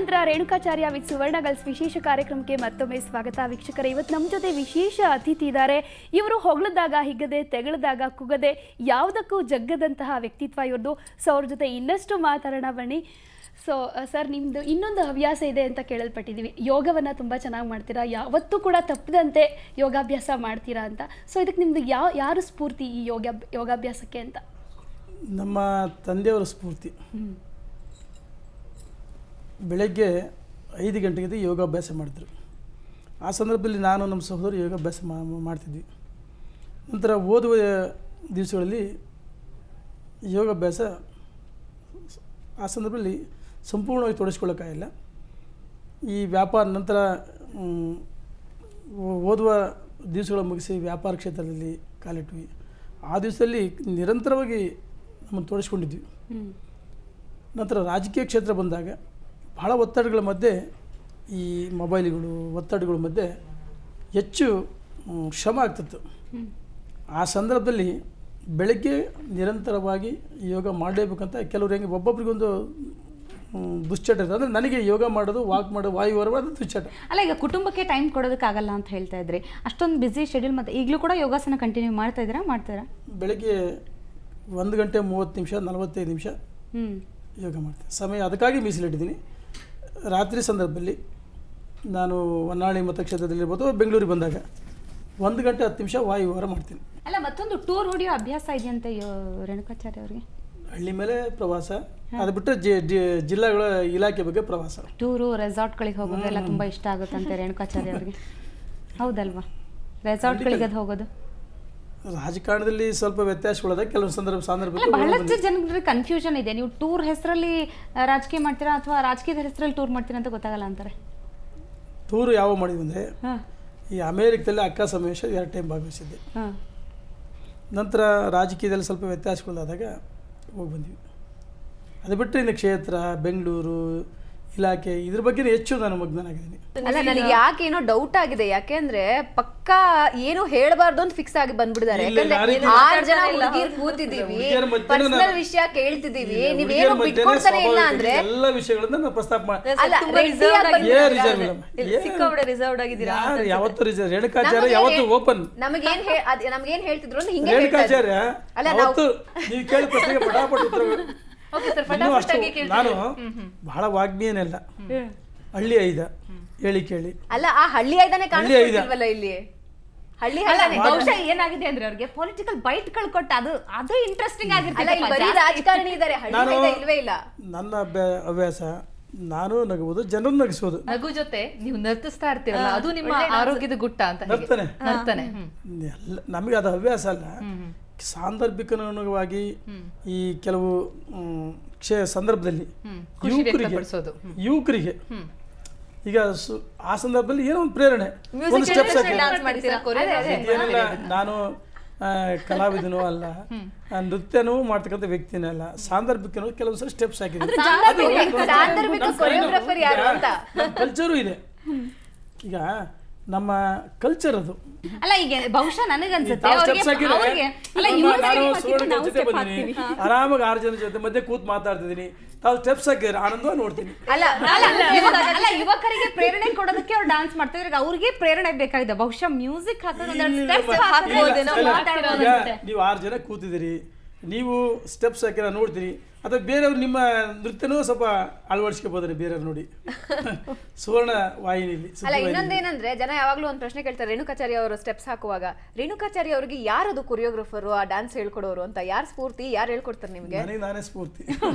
Kannada Renukacharya with Suvarna girls ವಿಶೇಷ ಕಾರ್ಯಕ್ರಮಕ್ಕೆ ಮತ್ತೊಮ್ಮೆ ಸ್ವಾಗತ ವೀಕ್ಷಕರೇ. ಇವತ್ತು ನಮ್ಮ ಜೊತೆ ವಿಶೇಷ ಅತಿಥಿ ಇದ್ದಾರೆ. ಇವರು ಹೊಗಳದಾಗ ಹಿಗ್ಗದೆ, ತೆಗಳದಾಗ ಕುಗದೆ, ಯಾವುದಕ್ಕೂ ಜಗ್ಗದಂತಹ ವ್ಯಕ್ತಿತ್ವ ಇವ್ರದ್ದು. ಸೊ ಅವ್ರ ಜೊತೆ ಇನ್ನಷ್ಟು ಮಾತಾಡೋಣ ಬನ್ನಿ. ಸೊ ಸರ್, ನಿಮ್ಮದು ಇನ್ನೊಂದು ಹವ್ಯಾಸ ಇದೆ ಅಂತ ಕೇಳಲ್ಪಟ್ಟಿದ್ದೀವಿ. ಯೋಗವನ್ನು ತುಂಬ ಚೆನ್ನಾಗಿ ಮಾಡ್ತೀರಾ, ಯಾವತ್ತೂ ಕೂಡ ತಪ್ಪದಂತೆ ಯೋಗಾಭ್ಯಾಸ ಮಾಡ್ತೀರಾ ಅಂತ. ಸೊ ಇದಕ್ಕೆ ನಿಮ್ಮದು ಯಾರು ಸ್ಫೂರ್ತಿ ಈ ಯೋಗಾಭ್ಯಾಸಕ್ಕೆ ಅಂತ? ನಮ್ಮ ತಂದೆಯವರ ಸ್ಫೂರ್ತಿ. ಬೆಳಗ್ಗೆ 5 ಗಂಟೆಗೆ ಯೋಗಾಭ್ಯಾಸ ಮಾಡಿದ್ರು. ಆ ಸಂದರ್ಭದಲ್ಲಿ ನಾನು ನಮ್ಮ ಸಹೋದರ ಯೋಗಾಭ್ಯಾಸ ಮಾಡ್ತಿದ್ವಿ. ನಂತರ ಓದುವ ದಿವಸಗಳಲ್ಲಿ ಯೋಗಾಭ್ಯಾಸ ಆ ಸಂದರ್ಭದಲ್ಲಿ ಸಂಪೂರ್ಣವಾಗಿ ತೊಡಗಿಸ್ಕೊಳ್ಳೋಕ್ಕಾಗಿಲ್ಲ. ಈ ವ್ಯಾಪಾರ ನಂತರ ಓದುವ ದಿವಸಗಳ ಮುಗಿಸಿ ವ್ಯಾಪಾರ ಕ್ಷೇತ್ರದಲ್ಲಿ ಕಾಲಿಟ್ವಿ. ಆ ದಿವಸದಲ್ಲಿ ನಿರಂತರವಾಗಿ ನಮ್ಮನ್ನು ತೊಡಗಿಸ್ಕೊಂಡಿದ್ವಿ. ನಂತರ ರಾಜಕೀಯ ಕ್ಷೇತ್ರ ಬಂದಾಗ ಬಹಳ ಒತ್ತಡಗಳ ಮಧ್ಯೆ, ಈ ಮೊಬೈಲ್ಗಳು ಒತ್ತಡಗಳ ಮಧ್ಯೆ ಹೆಚ್ಚು ಶ್ರಮ ಆಗ್ತಿತ್ತು. ಆ ಸಂದರ್ಭದಲ್ಲಿ ಬೆಳಗ್ಗೆ ನಿರಂತರವಾಗಿ ಯೋಗ ಮಾಡಲೇಬೇಕಂತ ಕೆಲವರು ಹೆಂಗೆ ಒಬ್ಬೊಬ್ರಿಗೊಂದು ದುಶ್ಚಟ ಇರ್ತದೆ. ಅಂದರೆ ನನಗೆ ಯೋಗ ಮಾಡೋದು, ವಾಕ್ ಮಾಡೋದು, ವಾಯು ಹೊರಬಾರ್ದು ದುಶ್ಚಟ. ಅಲ್ಲ, ಈಗ ಕುಟುಂಬಕ್ಕೆ ಟೈಮ್ ಕೊಡೋದಕ್ಕಾಗಲ್ಲ ಅಂತ ಹೇಳ್ತಾ ಇದ್ರಿ. ಅಷ್ಟೊಂದು ಬ್ಯುಸಿ ಶೆಡ್ಯೂಲ್. ಮತ್ತು ಈಗಲೂ ಕೂಡ ಯೋಗಾಸನ ಕಂಟಿನ್ಯೂ ಮಾಡ್ತಾಯಿದ್ದೀರಾ? ಬೆಳಗ್ಗೆ 1 ಗಂಟೆ 30 ನಿಮಿಷ 45 ನಿಮಿಷ ಯೋಗ ಮಾಡ್ತೀನಿ. ಸಮಯ ಅದಕ್ಕಾಗಿ ಮೀಸಲಿಟ್ಟಿದ್ದೀನಿ. ರಾತ್ರಿ ಸಂದರ್ಭದಲ್ಲಿ ನಾನು ಹೊನ್ನಾಳಿ ಮತಕ್ಷೇತ್ರದಲ್ಲಿ ಇರ್ಬೋದು, ಬೆಂಗಳೂರಿಗೆ ಬಂದಾಗ 1 ಗಂಟೆ 10 ನಿಮಿಷ ವಾಯುವಾರ ಮಾಡ್ತೀನಿ. ಅಲ್ಲ, ಮತ್ತೊಂದು ಟೂರ್ ಹೊಡೆಯೋ ಅಭ್ಯಾಸ ಇದೆಯಂತೆ ರೇಣುಕಾಚಾರ್ಯ ಅವರಿಗೆ. ಹಳ್ಳಿ ಮೇಲೆ ಪ್ರವಾಸ, ಅದು ಬಿಟ್ಟರೆ ಜಿಲ್ಲಾಗಳ ಇಲಾಖೆ ಬಗ್ಗೆ ಪ್ರವಾಸ. ಟೂರು, ರೆಸಾರ್ಟ್ಗಳಿಗೆ ಹೋಗೋದೆಲ್ಲ ತುಂಬ ಇಷ್ಟ ಆಗುತ್ತಂತೆ ರೇಣುಕಾಚಾರ್ಯ ಅವರಿಗೆ, ಹೌದಲ್ವಾ? ರೆಸಾರ್ಟ್ಗಳಿಗೆ ಅದು ಹೋಗೋದು. ರಾಜಕಾರಣದಲ್ಲಿ ಸ್ವಲ್ಪ ವ್ಯತ್ಯಾಸಗಳದ ಕೆಲವು ಸಂದರ್ಭ ಬಹಳಷ್ಟು ಜನರಿಗೆ ಕನ್ಫ್ಯೂಷನ್ ಇದೆ. ನೀವು ಟೂರ್ ಹೆಸರಲ್ಲಿ ರಾಜಕೀಯ ಮಾಡ್ತೀರಾ ಅಥವಾ ರಾಜಕೀಯದ ಹೆಸರಲ್ಲಿ ಟೂರ್ ಮಾಡ್ತೀರಾ ಅಂತ ಗೊತ್ತಾಗಲ್ಲ ಅಂತಾರೆ. ಟೂರು ಯಾವ ಮಾಡಿದ್ವಿ ಅಂದರೆ, ಈ ಅಮೇರಿಕದಲ್ಲಿ ಅಕ್ಕ ಸಮಾವೇಶ 2 ಟೈಮ್ ಭಾಗವಹಿಸಿದ್ದೆ. ನಂತರ ರಾಜಕೀಯದಲ್ಲಿ ಸ್ವಲ್ಪ ವ್ಯತ್ಯಾಸಗಳಾದಾಗ ಹೋಗಿ ಬಂದ್ವಿ. ಅದು ಬಿಟ್ಟರೆ ಇನ್ನು ಕ್ಷೇತ್ರ, ಬೆಂಗಳೂರು ಇಲಾಖೆ ಇದ್ರ ಬಗ್ಗೆ ಹೆಚ್ಚು ನಾನು ಮಗ್ನನಾಗಿದ್ದೀನಿ. ಅಲ್ಲ, ನನಗೆ ಯಾಕೆ ಏನೋ ಡೌಟ್ ಆಗಿದೆ. ಯಾಕೆಂದ್ರೆ ಪಕ್ಕಾ ಏನು ಹೇಳಬಾರ್ದು ಅಂತ ಫಿಕ್ಸ್ ಆಗಿ ಬಂದ್ಬಿಡ್ತಾರೆ. ಯಾಕಂದ್ರೆ 6 ಜನ ಹುಡುಗಿರು ಕೂತಿದೀವಿ, ಪರ್ಸನಲ್ ವಿಷಯ ಕೇಳ್ತಿದೀವಿ, ನೀವೇನು ಬಿಟ್ಕೊಡ್ತಾನೆ ಇಲ್ಲ ಅಂದ್ರೆ ಎಲ್ಲ ವಿಷಯಗಳನ್ನ ನಾನು ಪ್ರಸ್ತಾಪ ಮಾಡಿ. ಯಾವತ್ತು ರಿಸರ್ವ್ ರೇಣುಕಾಚಾರ್ಯ ಯಾವತ್ತು ಓಪನ್. ನಮಗೇನ್ ಹೇಳ್ತಿದ್ರು ಅಂದ್ರೆ ಹಿಂಗೆ ರೇಣುಕಾಚಾರ್ಯ ಯಾವತ್ತು ನೀವು ಕೇಳಿ ಪ್ರಶ್ನೆಗೆ ಪಟಾಪಟ್ ಉತ್ತರ. ನಾನು ಬಹಳ ವಾಗ್ಮಿಯನೆಲ್ಲ, ಹಳ್ಳಿ ಐದ ಹೇಳಿ ಕೇಳಿ. ಅಲ್ಲ, ಆ ಹಳ್ಳಿ ಐದನೇ ಕಾಣಿಸ್ತಿಲ್ವಲ್ಲ ಇಲ್ಲಿ. ಹಳ್ಳಿ ಬಹುಶಃ ಏನಾಗಿದೆ ಅಂದ್ರೆ ಅವ್ರಿಗೆ ಪೊಲಿಟಿಕಲ್ ಬೈಟ್ ಗಳು ಕೊಟ್ಟು ಅದು ಇಂಟ್ರೆಸ್ಟಿಂಗ್ ಆಗಿರ್ತದೆ. ಬರೀ ರಾಜಕಾರಣಿ ಇದ್ದಾರೆ, ಹಳ್ಳಿ ಇಲ್ವೇ ಇಲ್ಲ. ನನ್ನ ಹವ್ಯಾಸ ನಾನು ನಗುವುದು, ಜನರನ್ನು ನಗಿಸೋದು. ನಗು ಜೊತೆ ನೀವು ನರ್ತಿಸ್ತಾ ಇರ್ತೀರಲ್ಲ, ಅದು ನಿಮ್ಮ ಆರೋಗ್ಯದ ಗುಟ್ಟ ಅಂತ. ನರ್ತನೆ ನಮಗೆ ಅದು ಹವ್ಯಾಸ ಅಲ್ಲ, ಸಾಂದರ್ಭಿಕವಾಗಿ ಈ ಕೆಲವು ಸಂದರ್ಭದಲ್ಲಿ ಯುವಕರಿಗೆ ಈಗ ಆ ಸಂದರ್ಭದಲ್ಲಿ ಏನೋ ಒಂದು ಪ್ರೇರಣೆ, ಒಂದು ಸ್ಟೆಪ್ಸ್ ಏನಿಲ್ಲ. ನಾನು ಕಲಾವಿದನೂ ಅಲ್ಲ, ನೃತ್ಯನೂ ಮಾಡ್ತಕ್ಕಂಥ ವ್ಯಕ್ತಿನೇ ಅಲ್ಲ, ಸಾಂದರ್ಭಿಕನೂ ಕೆಲವು ಸಲ ಸ್ಟೆಪ್ಸ್ ಹಾಕಿದ್ದೀನಿ. ಕಲ್ಚರು ಇದೆ. ಈಗ ನಮ್ಮ ಕಲ್ಚರ್ ಅದು. ಅಲ್ಲ, ಈಗ ಬಹುಶಃ ನನಗನ್ಸುತ್ತೆ ಆರಾಮಾಗಿ 6 ಜನ ಜೊತೆ ಮಧ್ಯೆ ಕೂತ್ ಮಾತಾಡ್ತಿದ್ದೀನಿ, ತಾವು ಸ್ಟೆಪ್ಸ್ ಹಾಕಿದ್ರೆ ಆನಂದ ನೋಡ್ತೀನಿ. ಅಲ್ಲ, ಯುವಕರಿಗೆ ಪ್ರೇರಣೆ ಕೊಡೋದಕ್ಕೆ ಅವ್ರು ಡಾನ್ಸ್ ಮಾಡ್ತಿದ್ರೆ ಅವ್ರಿಗೆ ಪ್ರೇರಣೆ ಬೇಕಾಗಿದೆ. ಬಹುಶಃ ಮ್ಯೂಸಿಕ್ ನೀವು 6 ಜನ ಕೂತಿದ್ದೀರಿ, ನೀವು ಸ್ಟೆಪ್ಸ್ ಹಾಕಿರ ನೋಡ್ತೀನಿ, ಅಥವಾ ಬೇರೆಯವ್ರು ನಿಮ್ಮ ನೃತ್ಯನೂ ಸ್ವಲ್ಪ ಅಳವಡಿಸ್ಕೋಬೋದ್ರೆ ಬೇರೆಯವ್ರು ನೋಡಿ. ಸುವರ್ಣ ವಾಹಿನಿಯಲ್ಲಿ. ಅಲ್ಲ, ಇನ್ನೊಂದೇನಂದ್ರೆ ಜನ ಯಾವಾಗ್ಲೂ ಒಂದು ಪ್ರಶ್ನೆ ಕೇಳ್ತಾರೆ, ರೇಣುಕಾಚಾರ್ಯ ಅವರು ಸ್ಟೆಪ್ಸ್ ಹಾಕುವಾಗ ರೇಣುಕಾಚಾರ್ಯ ಅವರಿಗೆ ಯಾರದು ಕೊರಿಯೋಗ್ರಾಫರು, ಆ ಡ್ಯಾನ್ಸ್ ಹೇಳ್ಕೊಡೋರು ಅಂತ? ಯಾರು ಸ್ಫೂರ್ತಿ, ಯಾರು ಹೇಳ್ಕೊಡ್ತಾರೆ ನಿಮ್ಗೆ? ನಾನೇ ಸ್ಫೂರ್ತಿ.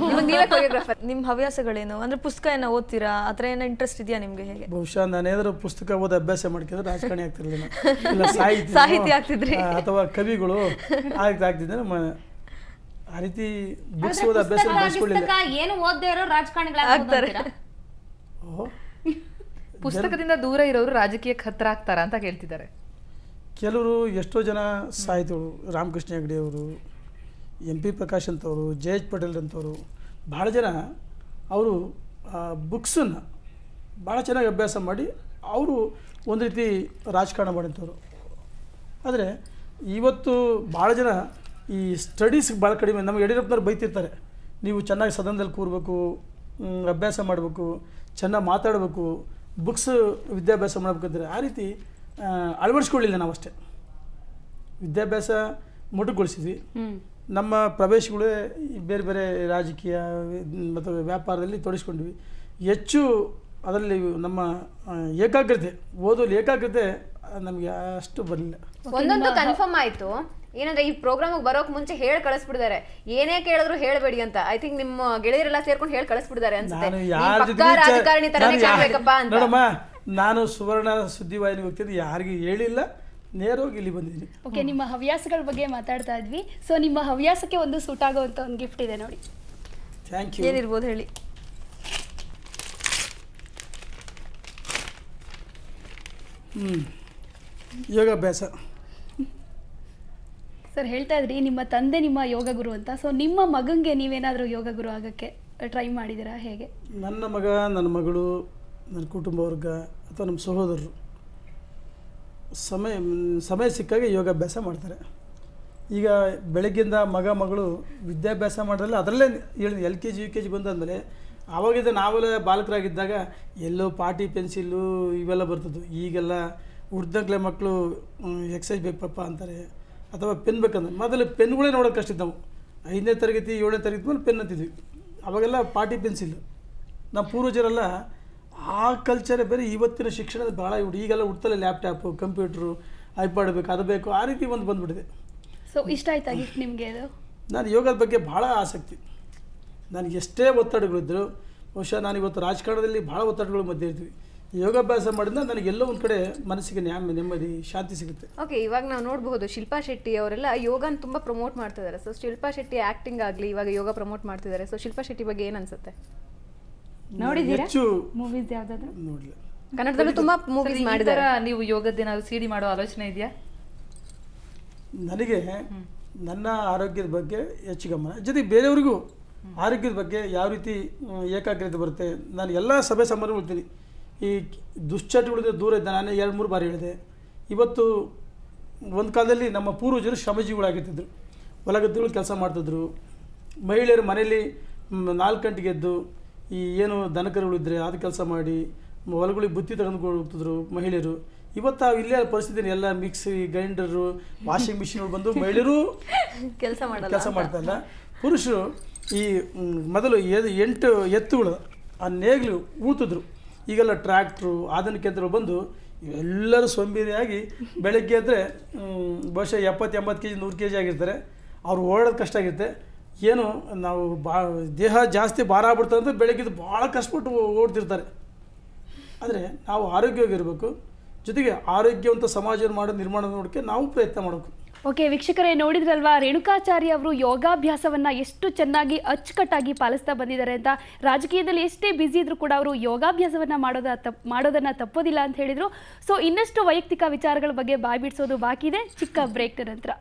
ನೀವೇ ಕೊರಿಯೋಗ್ರಾಫರ್. ನಿಮ್ಮ ಹವ್ಯಾಸಗಳೇನು ಅಂದ್ರೆ ಪುಸ್ತಕ ಏನೋ ಓದ್ತೀರಾ, ಆ ಥರ ಏನೋ ಇಂಟ್ರೆಸ್ಟ್ ಇದೆಯಾ ನಿಮ್ಗೆ? ಹೇಗೆ? ಬಹುಶಃ ನಾನೇನಾದ್ರು ಪುಸ್ತಕ ಓದೋ ಅಭ್ಯಾಸ ಮಾಡ್ಕಿದ್ರೆ ರಾಜಕಾರಣಿ ಆಗ್ತಿರ್ಲಿಲ್ಲ, ಇಲ್ಲ ಸಾಹಿತಿ ಆಗ್ತಿದ್ರಿ, ಅಥವಾ ಕವಿಗಳು ಆಗ್ತಿದ್ದೆ. ನಮ್ಮ ಆ ರೀತಿ ಬುಕ್ಸ್ ಓದೋ ಅಭ್ಯಾಸ ಬೆಳೆಸ್ಕೊಳ್ಳಿಲ್ಲ. ಏನು ಓದದೇ ಇರೋ ರಾಜಕಾರಣಿಗಳಾಗ್ತಾರೆ. ಪುಸ್ತಕದಿಂದ ದೂರ ಇರೋರು ರಾಜಕೀಯಕ್ಕೆ ಹತ್ರ ಆಗ್ತಾರ ಅಂತ ಹೇಳ್ತಿದ್ದಾರೆ ಕೆಲವರು. ಎಷ್ಟೋ ಜನ ಸಾಹಿತಿಗಳು, ರಾಮಕೃಷ್ಣ ಹೆಗಡೆ ಅವರು, MP ಪ್ರಕಾಶ್ ಅಂತವರು, JH ಪಟೇಲ್ ಅಂತವರು, ಭಾಳ ಜನ ಅವರು ಬುಕ್ಸನ್ನು ಭಾಳ ಚೆನ್ನಾಗಿ ಅಭ್ಯಾಸ ಮಾಡಿ ಅವರು ಒಂದು ರೀತಿ ರಾಜಕಾರಣ ಮಾಡಿದವರು. ಆದರೆ ಇವತ್ತು ಭಾಳ ಜನ ಈ ಸ್ಟಡೀಸ್ಗೆ ಭಾಳ ಕಡಿಮೆ. ನಮಗೆ ಯಡಿಯೂರಪ್ಪನವ್ರು ಬೈತಿರ್ತಾರೆ, ನೀವು ಚೆನ್ನಾಗಿ ಸದನದಲ್ಲಿ ಕೂರಬೇಕು, ಅಭ್ಯಾಸ ಮಾಡಬೇಕು, ಚೆನ್ನಾಗಿ ಮಾತಾಡಬೇಕು, ಬುಕ್ಸ್ ವಿದ್ಯಾಭ್ಯಾಸ ಮಾಡಬೇಕಂದ್ರೆ ಆ ರೀತಿ ಅಳವಡಿಸ್ಕೊಳ್ಳಿಲ್ಲ ನಾವು ಅಷ್ಟೇ. ವಿದ್ಯಾಭ್ಯಾಸ ಮೊಟಕುಗೊಳಿಸಿದ್ವಿ. ನಮ್ಮ ಪ್ರವೇಶಗಳೇ ಬೇರೆ ಬೇರೆ ರಾಜಕೀಯ ಮತ್ತು ವ್ಯಾಪಾರದಲ್ಲಿ ತೊಡಗಿಸ್ಕೊಂಡ್ವಿ. ಹೆಚ್ಚು ಅದರಲ್ಲಿ ನಮ್ಮ ಏಕಾಗ್ರತೆ, ಓದೋಲ್ಲಿ ಏಕಾಗ್ರತೆ ನಮಗೆ ಅಷ್ಟು ಬರಲಿಲ್ಲ. ಒಂದೊಂದು ಕನ್ಫರ್ಮ್ ಆಯ್ತು ಏನಂದ್ರೆ ಈ ಪ್ರೋಗ್ರಾಮ್ ಬರೋಕ್ ಮುಂಚೆ ಹೇಳಿ ಕಳಿಸ್ಬಿಡಿದ್ದಾರೆ, ಏನೇ ಕೇಳಿದ್ರು ಹೇಳ್ಬೇಡಿ ಅಂತ. ಐ ಥಿಂಕ್ ನಿಮ್ಮ ಗೆಳೆಯರೆಲ್ಲ ಸೇರ್ಕೊಂಡು ಹೇಳಿ ಕಳಿಸ್ಬಿಡಿದ್ದಾರೆ ಅನ್ಸುತ್ತೆ. ನಾನು ನೀವ್ ಯಾರ ಪಕ್ಕಾ ರಾಜಕಾರಣಿ ತರನೇ ಕಾಣ್ಬೇಕಪ್ಪ ಅಂತ. ನೋಡಮ್ಮ, ನಾನು ಸುವರ್ಣ ಸುದ್ದಿವಾಹಿನಿ ಹೋಗ್ತಿದ್ದು ಯಾರಿಗೂ ಹೇಳಿಲ್ಲ, ನೇರವಾಗಿ ಇಲ್ಲಿ ಬಂದಿದ್ದೀನಿ. ಓಕೆ, ನಿಮ್ಮ ಹವ್ಯಾಸಗಳ ಬಗ್ಗೆ ಮಾತಾಡ್ತಾ ಇದ್ವಿ. ಸೊ ನಿಮ್ಮ ಹವ್ಯಾಸಕ್ಕೆ ಒಂದು ಸೂಟ್ ಆಗೋವಂಥ ಒಂದು ಗಿಫ್ಟ್ ಇದೆ ನೋಡಿ. Thank you. ಏನಿರ್ಬೋದು ಹೇಳಿ. ಯೋಗಾಭ್ಯಾಸ. ಸರ್ ಹೇಳ್ತಾ ಇದ್ರಿ ನಿಮ್ಮ ತಂದೆ ನಿಮ್ಮ ಯೋಗ ಗುರು ಅಂತ. ಸೊ ನಿಮ್ಮ ಮಗಂಗೆ ನೀವೇನಾದರೂ ಯೋಗ ಗುರು ಆಗೋಕ್ಕೆ ಟ್ರೈ ಮಾಡಿದ್ದೀರಾ, ಹೇಗೆ? ನನ್ನ ಮಗ, ನನ್ನ ಮಗಳು, ನನ್ನ ಕುಟುಂಬ ವರ್ಗ ಅಥವಾ ನಮ್ಮ ಸಹೋದರರು ಸಮಯ ಸಿಕ್ಕಾಗ ಯೋಗಾಭ್ಯಾಸ ಮಾಡ್ತಾರೆ. ಈಗ ಬೆಳಗ್ಗಿಂದ ಮಗಳು ವಿದ್ಯಾಭ್ಯಾಸ ಮಾಡೋಲ್ಲ, ಅದರಲ್ಲೇ LKG UKG ಬಂದಾದಮೇಲೆ ಆವಾಗಿದ್ದ ನಾವೆಲ್ಲ ಬಾಲಕರಾಗಿದ್ದಾಗ ಎಲ್ಲೋ ಪಾಟಿ ಪೆನ್ಸಿಲ್ಲು ಇವೆಲ್ಲ ಬರ್ತಿದ್ವು. ಈಗೆಲ್ಲ ಹುಡ್ದಾಗಲೇ ಮಕ್ಕಳು ಎಕ್ಸಸೈಸ್ ಬೇಕಪ್ಪ ಅಂತಾರೆ, ಅಥವಾ ಪೆನ್ ಬೇಕಂದ್ರೆ ಮೊದಲು ಪೆನ್ಗಳೇ ನೋಡೋಕೆ ಕಷ್ಟ ಇದ್ದವು. 5ನೇ ತರಗತಿ 7ನೇ ತರಗತಿ ಮೇಲೆ ಪೆನ್ ಅಂತಿದ್ವಿ. ಅವಾಗೆಲ್ಲ ಪಾಟಿ ಪೆನ್ಸಿಲ್. ನಮ್ಮ ಪೂರ್ವಜರೆಲ್ಲ ಆ ಕಲ್ಚರೇ ಬೇರೆ. ಇವತ್ತಿನ ಶಿಕ್ಷಣದ ಭಾಳ ಈಗೆಲ್ಲ ಹುಡ್ತಲ್ಲ ಲ್ಯಾಪ್ಟಾಪು, ಕಂಪ್ಯೂಟ್ರು, ಐಪಾಡ್ ಬೇಕು, ಅದು ಬೇಕು, ಆ ರೀತಿ ಒಂದು ಬಂದುಬಿಟ್ಟಿದೆ. ಸೊ ಇಷ್ಟ ಆಯ್ತಾ ಗಿಫ್ಟ್ ನಿಮಗೆ ಅದು? ನಾನು ಯೋಗದ ಬಗ್ಗೆ ಭಾಳ ಆಸಕ್ತಿ. ನನಗೆ ಎಷ್ಟೇ ಒತ್ತಡಗಳಿದ್ದರು, ಬಹುಶಃ ನಾನು ಇವತ್ತು ರಾಜಕಾರಣದಲ್ಲಿ ಭಾಳ ಒತ್ತಡಗಳ ಮಧ್ಯೆ ಇರ್ತೀವಿ, ಯೋಗಾಭ್ಯಾಸ ಮಾಡಿದ್ರೆ ನನಗೆ ಎಲ್ಲೋ ಒಂದು ಕಡೆ ಮನಸ್ಸಿಗೆ ನೆಮ್ಮದಿ, ಶಾಂತಿ ಸಿಗುತ್ತೆ. ಓಕೆ, ಇವಾಗ ನಾವು ನೋಡಬಹುದು ಶಿಲ್ಪಾ ಶೆಟ್ಟಿ ಅವರೆಲ್ಲ ಯೋಗನ ತುಂಬಾ ಪ್ರಮೋಟ್ ಮಾಡ್ತಿದ್ದಾರೆ. ಸೊ ಶಿಲ್ಪಾ ಶೆಟ್ಟಿ ಆಕ್ಟಿಂಗ್ ಆಗಲಿ ಇವಾಗ ಯೋಗ ಪ್ರಮೋಟ್ ಮಾಡ್ತಿದ್ದಾರೆ. ಸೊ ಶಿಲ್ಪಾ ಶೆಟ್ಟಿ ಬಗ್ಗೆ ಏನು ಅನ್ಸುತ್ತೆ? ನೋಡಿದ್ದೀರಾ ಹೆಚ್ಚು ಮೂವೀಸ್ ಯಾವ್ದಾದ್ರು? ನೋಡಲಿಲ್ಲ. ಕನ್ನಡದಲ್ಲೂ ತುಂಬಾ ಮೂವೀಸ್ ಮಾಡಿದ್ದಾರೆ. ನೀವು ಯೋಗದ್ದೇನಾದ್ರು CD ಮಾಡೋ ಆಲೋಚನೆ ಇದೆಯಾ? ನನಗೆ ನನ್ನ ಆರೋಗ್ಯದ ಬಗ್ಗೆ ಹೆಚ್ಚು ಗಮನ, ಜೊತೆಗೆ ಬೇರೆಯವ್ರಿಗೂ ಆರೋಗ್ಯದ ಬಗ್ಗೆ ಯಾವ ರೀತಿ ಏಕಾಗ್ರತೆ ಬರುತ್ತೆ. ನಾನು ಎಲ್ಲ ಸಭೆ ಸಮಾರಂಭ ಹೇಳ್ತೀನಿ, ಈ ದುಶ್ಚಟಗಳಿಂದ ದೂರ ಇದ್ದ. ನಾನೇ 2-3 ಬಾರಿ ಹೇಳಿದೆ. ಇವತ್ತು ಒಂದು ಕಾಲದಲ್ಲಿ ನಮ್ಮ ಪೂರ್ವಜರು ಶ್ರಮಜೀವಿಗಳಾಗಿರ್ತಿದ್ರು, ಹೊಲಗದ್ದೆಗಳು ಕೆಲಸ ಮಾಡ್ತಿದ್ರು. ಮಹಿಳೆಯರು ಮನೆಯಲ್ಲಿ 4 ಗಂಟೆಗೆ ಎದ್ದು ಈ ಏನು ದನಕರುಗಳಿದ್ದರೆ ಅದು ಕೆಲಸ ಮಾಡಿ ಹೊಲಗಳಿಗೆ ಬುತ್ತಿ ತಗೊಂಡು ಹೋಗ್ತಿದ್ರು ಮಹಿಳೆಯರು. ಇವತ್ತು ಇಲ್ಲೇ ಪರಿಸ್ಥಿತಿ, ಎಲ್ಲ ಮಿಕ್ಸಿ, ಗ್ರೈಂಡರು, ವಾಷಿಂಗ್ ಮಿಷಿನ್ಗಳು ಬಂದು ಮಹಿಳೆಯರು ಕೆಲಸ ಮಾಡ್ತಾಯಿಲ್ಲ. ಪುರುಷರು ಈ ಮೊದಲು 8 ಎತ್ತುಗಳು ಆ ನೇಗಿಲು ಉಳ್ತಿದ್ರು. ಈಗೆಲ್ಲ ಟ್ರ್ಯಾಕ್ಟ್ರು, ಆಧುನಿಕ ಯಂತ್ರಗಳು ಬಂದು ಎಲ್ಲರೂ ಸೋಂಬೇರಿಯಾಗಿ ಬೆಳಗ್ಗೆ ಎದ್ದರೆ ಬಹುಶಃ 70-80 kg 100 kg ಆಗಿರ್ತಾರೆ. ಅವ್ರು ಓಡೋದು ಕಷ್ಟ ಆಗಿರುತ್ತೆ. ಏನು ನಾವು ದೇಹ ಜಾಸ್ತಿ ಭಾರ ಆಗ್ಬಿಡ್ತಾರೆ ಅಂತ ಬೆಳಗ್ಗೆದ್ದು ಭಾಳ ಕಷ್ಟಪಟ್ಟು ಓಡ್ತಿರ್ತಾರೆ. ಆದರೆ ನಾವು ಆರೋಗ್ಯವಾಗಿರಬೇಕು, ಜೊತೆಗೆ ಆರೋಗ್ಯವಂತ ಸಮಾಜವನ್ನು ಮಾಡೋ ನಿರ್ಮಾಣ ನೋಡೋಕ್ಕೆ ನಾವು ಪ್ರಯತ್ನ ಮಾಡಬೇಕು. ಓಕೆ ವೀಕ್ಷಕರೇ, ನೋಡಿದ್ರಲ್ವಾ ರೇಣುಕಾಚಾರ್ಯ ಅವರು ಯೋಗಾಭ್ಯಾಸವನ್ನು ಎಷ್ಟು ಚೆನ್ನಾಗಿ ಅಚ್ಚುಕಟ್ಟಾಗಿ ಪಾಲಿಸ್ತಾ ಬಂದಿದ್ದಾರೆ ಅಂತ. ರಾಜಕೀಯದಲ್ಲಿ ಎಷ್ಟೇ ಬ್ಯುಸಿ ಇದ್ರೂ ಕೂಡ ಅವರು ಯೋಗಾಭ್ಯಾಸವನ್ನು ಮಾಡೋದನ್ನು ತಪ್ಪೋದಿಲ್ಲ ಅಂತ ಹೇಳಿದರು. ಸೊ ಇನ್ನಷ್ಟು ವೈಯಕ್ತಿಕ ವಿಚಾರಗಳ ಬಗ್ಗೆ ಬಾಯ್ ಬಿಡಿಸೋದು ಬಾಕಿ ಇದೆ. ಚಿಕ್ಕ ಬ್ರೇಕ್ ನಂತರ